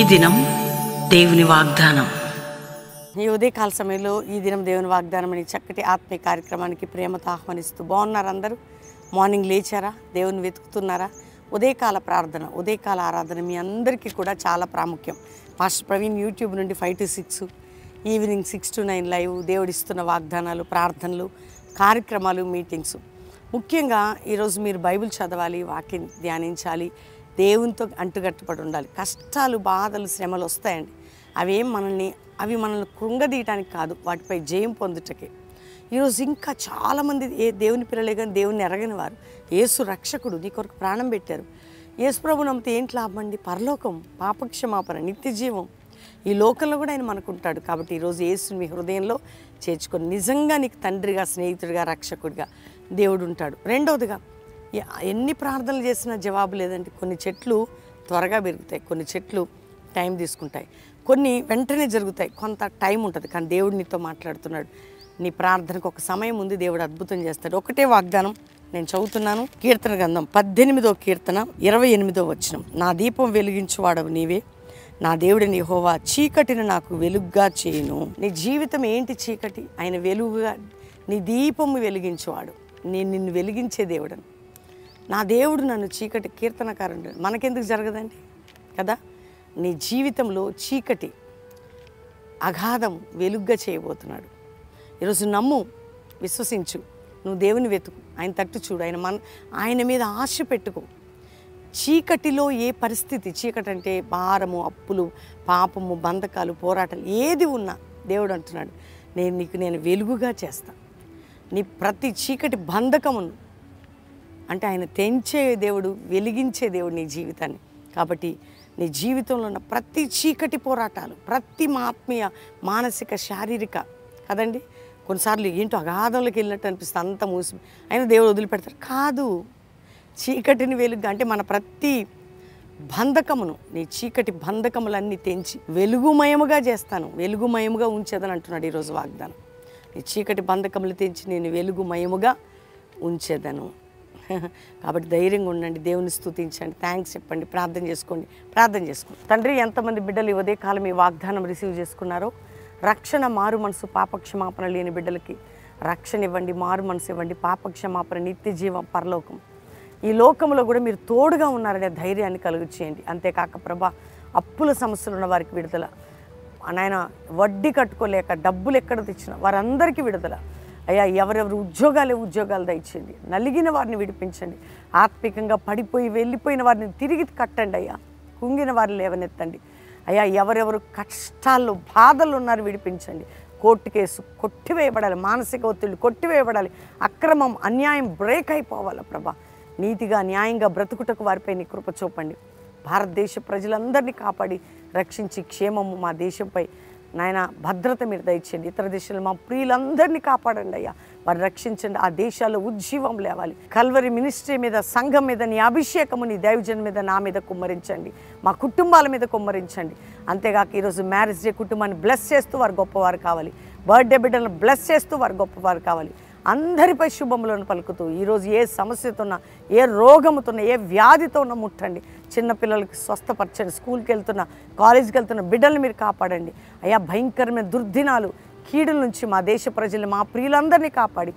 దినం దేవుని వాగ్దానం. ఈ ఉదయకాల సమయంలో ఈ దినం దేవుని వాగ్దానం అని చక్కటి ఆత్మీయ కార్యక్రమానికి ప్రేమతో ఆహ్వానిస్తూ బాగున్నారు అందరూ. మార్నింగ్ లేచారా? దేవుని వెతుకుతున్నారా? ఉదయకాల ప్రార్థన, ఉదయకాల ఆరాధన మీ అందరికీ కూడా చాలా ప్రాముఖ్యం. మాస్టర్ ప్రవీణ్ యూట్యూబ్ నుండి 5 to 6, ఈవినింగ్ 6 to 9 లైవ్ దేవుడిస్తున్న వాగ్దానాలు, ప్రార్థనలు, కార్యక్రమాలు, మీటింగ్స్. ముఖ్యంగా ఈరోజు మీరు బైబిల్ చదవాలి, వాక్యం ధ్యానించాలి, దేవునితో అంటుగట్టుపడి ఉండాలి. కష్టాలు, బాధలు, శ్రమలు వస్తాయండి. అవి మనల్ని కృంగదీయటానికి కాదు, వాటిపై జయం పొందుటకే. ఈరోజు ఇంకా చాలామంది దేవుని పిల్లలే కానీ దేవుని ఎరగని వారు. యేసు రక్షకుడు, నీ కొరకు ప్రాణం పెట్టారు. యేసు ప్రభు నమ్మితే ఏంటి లాభం అండి? పరలోకం, పాపక్షమాపణ, నిత్య జీవం. ఈ లోకంలో కూడా ఆయన మనకుంటాడు. కాబట్టి ఈరోజు యేసుని మీ హృదయంలో చేర్చుకొని నిజంగా నీకు తండ్రిగా, స్నేహితుడిగా, రక్షకుడిగా దేవుడు ఉంటాడు. రెండవదిగా, ఎన్ని ప్రార్థనలు చేసినా జవాబు లేదండి. కొన్ని చెట్లు త్వరగా పెరుగుతాయి, కొన్ని చెట్లు టైం తీసుకుంటాయి, కొన్ని వెంటనే జరుగుతాయి, కొంత టైం ఉంటుంది. కానీ దేవుడు నీతో మాట్లాడుతున్నాడు. నీ ప్రార్థనకు ఒక సమయం ఉంది, దేవుడు అద్భుతం చేస్తాడు. ఒకటే వాగ్దానం నేను చదువుతున్నాను. కీర్తన గ్రంథం 18వ కీర్తన 28వ వచనం. నా దీపం వెలిగించువాడవు నీవే, నా దేవుడిని యెహోవా, చీకటిని నాకు వెలుగుగా చేయును. నీ జీవితం ఏంటి చీకటి? ఆయన వెలుగుగా, నీ దీపము వెలిగించువాడు. నేను నిన్ను వెలిగించే దేవుడను. నా దేవుడు నన్ను చీకటి, కీర్తనకారుడు. మనకెందుకు జరగదండి కదా? నీ జీవితంలో చీకటి, అగాధం వెలుగ్గా చేయబోతున్నాడు. ఈరోజు నమ్ము, విశ్వసించు, నువ్వు దేవుని వెతుకు, ఆయన తట్టు చూడు, ఆయన మీద ఆశ పెట్టుకో. చీకటిలో ఏ పరిస్థితి, చీకటి అంటే భారము, అప్పులు, పాపము, బంధకాలు, పోరాటాలు ఏది ఉన్నా దేవుడు అంటున్నాడు, నేను వెలుగుగా చేస్తాను. నీ ప్రతి చీకటి బంధకమును అంటే ఆయన తెంచే దేవుడు, వెలిగించే దేవుడు నీ జీవితాన్ని. కాబట్టి నీ జీవితంలో ఉన్న ప్రతి చీకటి పోరాటాలు, ప్రతి ఆత్మీయ, మానసిక, శారీరక కదండి, కొన్నిసార్లు ఏంటో అగాధంలోకి వెళ్ళినట్టు అనిపిస్తుంది, అంత మూసి అయినా దేవుడు వదిలిపెడతారు కాదు. చీకటిని వెలుగుగా అంటే మన ప్రతి బంధకమును, నీ చీకటి బంధకములన్నీ తెంచి వెలుగుమయముగా చేస్తాను, వెలుగుమయముగా ఉంచేదని అంటున్నాడు ఈరోజు వాగ్దానం. నీ చీకటి బంధకములు తెంచి నేను వెలుగుమయముగా ఉంచేదను. కాబట్టి ధైర్యంగా ఉండండి, దేవుని స్తుతించండి, థ్యాంక్స్ చెప్పండి, ప్రార్థన చేసుకోండి. తండ్రి, ఎంతమంది బిడ్డలు ఈ ఉదయ కాలం ఈ వాగ్దానం రిసీవ్ చేసుకున్నారో, రక్షణ, మారు మనసు, పాపక్షమాపణ లేని బిడ్డలకి రక్షణ ఇవ్వండి, మారు మనసు ఇవ్వండి, పాపక్షమాపణ, నిత్య జీవం, పరలోకం. ఈ లోకంలో కూడా మీరు తోడుగా ఉన్నారనే ధైర్యాన్ని కలుగు చేయండి. అంతేకాక ప్రభా, అప్పుల సమస్యలు ఉన్న వారికి విడుదల, నాయన వడ్డీ కట్టుకోలేక డబ్బులు ఎక్కడ తెచ్చిన వారందరికీ విడుదల. అయ్యా, ఎవరెవరు ఉద్యోగాలు దయచేయండి, నలిగిన వారిని విడిపించండి, ఆత్మికంగా పడిపోయి వెళ్ళిపోయిన వారిని తిరిగి కట్టండి అయ్యా, కుంగిన వారిని లేవనెత్తండి అయ్యా, ఎవరెవరు కష్టాల్లో, బాధలు ఉన్నారు విడిపించండి. కోర్టు కేసు కొట్టివేయబడాలి, మానసిక ఒత్తిళ్ళు కొట్టివేయబడాలి, అక్రమం, అన్యాయం బ్రేక్ అయిపోవాలి ప్రభా. నీతిగా, న్యాయంగా బ్రతుకుటకు వారిపై నీ కృప చూపండి. భారతదేశ ప్రజలందరినీ కాపాడి రక్షించి క్షేమము మా దేశంపై నాయన భద్రత మీరు దయచేయండి. ఇతర దేశాలు మా ప్రియులందరినీ కాపాడండి అయ్యా, వారు రక్షించండి. ఆ దేశాల్లో ఉజ్జీవం లేవాలి. కల్వరి మినిస్ట్రీ మీద, సంఘం మీద నీ అభిషేకము, నీ దైవజన్ మీద, నా మీద కుమ్మరించండి, మా కుటుంబాల మీద కుమ్మరించండి. అంతేగాక ఈరోజు మ్యారేజ్ డే కుటుంబాన్ని బ్లెస్ చేస్తూ వారు గొప్పవారు కావాలి, బర్త్డే బిడ్డలను బ్లెస్ చేస్తూ వారు గొప్పవారు కావాలి. అందరిపై శుభములను పలుకుతూ ఈరోజు ఏ సమస్యతో ఉన్నా, ఏ రోగముతో ఉన్నా, ఏ వ్యాధితో ఉన్నా ముట్టండి. చిన్నపిల్లలకి స్వస్థపరచండి, స్కూల్కి వెళ్తున్న, కాలేజీకి వెళ్తున్న బిడ్డల్ని మీరు కాపాడండి అయ్యా. భయంకరమైన దుర్దినాలు, కీడుల నుంచి మా దేశ ప్రజల్ని, మా ప్రియులందరినీ కాపాడి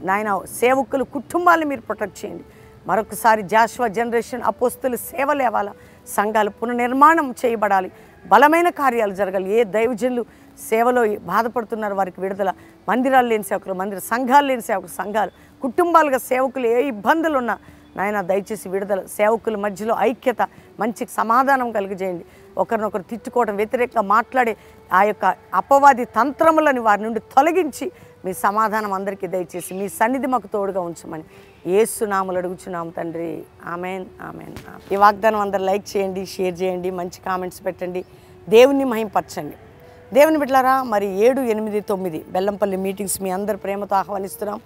నాయన సేవకులు, కుటుంబాలను మీరు ప్రొటెక్ట్ చేయండి. మరొకసారి జాషువా జనరేషన్ అపోస్తుల సేవ లేవాలా, సంఘాలు పునర్నిర్మాణం చేయబడాలి, బలమైన కార్యాలు జరగాలి. ఏ దైవజనులు సేవలో బాధపడుతున్నారు వారికి విడుదల, మందిరాలు లేని సేవకులు మందిర, సంఘాలు లేని సేవకులు సంఘాలు, కుటుంబాలుగా సేవకులు ఏ ఇబ్బందులు ఉన్నా నాయన దయచేసి విడుదల. సేవకుల మధ్యలో ఐక్యత, మంచి సమాధానం కలిగజేయండి. ఒకరినొకరు తిట్టుకోవడం, వ్యతిరేకంగా మాట్లాడే ఆ యొక్క అపవాది తంత్రములని వారి నుండి తొలగించి మీ సమాధానం అందరికీ దయచేసి మీ సన్నిధి మాకు తోడుగా ఉంచమని యేసు నామములో అడుగుచున్నాం తండ్రి, ఆమెన్, ఆమెన్. ఈ వాగ్దానం అందరూ లైక్ చేయండి, షేర్ చేయండి, మంచి కామెంట్స్ పెట్టండి, దేవుని మహింపరచండి. దేవుని బిడ్డలారా, మరి 7, 8, 9 బెల్లంపల్లి మీటింగ్స్ మీ అందరు ప్రేమతో ఆహ్వానిస్తున్నాం.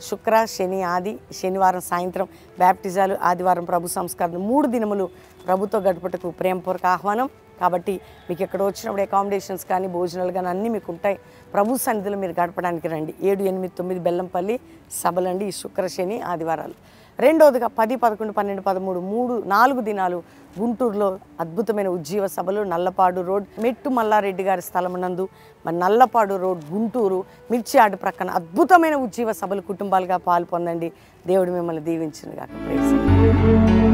శుక్ర, శని, ఆది, శనివారం సాయంత్రం బ్యాప్టిజాలు, ఆదివారం ప్రభు సంస్కారం, 3 దినములు ప్రభుతో గడుపుటకు ప్రేమపూర్వక ఆహ్వానం. కాబట్టి మీకు ఎక్కడ వచ్చినప్పుడు అకామిడేషన్స్ కానీ, భోజనాలు కానీ అన్నీ మీకు ఉంటాయి. ప్రభు సన్నిధిలో మీరు గడపడానికి రండి. 7, 8, 9 బెల్లంపల్లి సభలండి ఈ శుక్ర, శని, ఆదివారాలు. రెండవదిగా 10, 11, 12, 13 4 దినాలు గుంటూరులో అద్భుతమైన ఉజ్జీవ సభలు, నల్లపాడు రోడ్, మెట్టు మల్లారెడ్డి గారి స్థలమునందు మరి నల్లపాడు రోడ్ గుంటూరు మిర్చియార్డు ప్రక్కన అద్భుతమైన ఉజ్జీవ సభలు కుటుంబాలుగా పాల్పొందండి. దేవుడు మిమ్మల్ని దీవించును గాక. ప్రైజ్.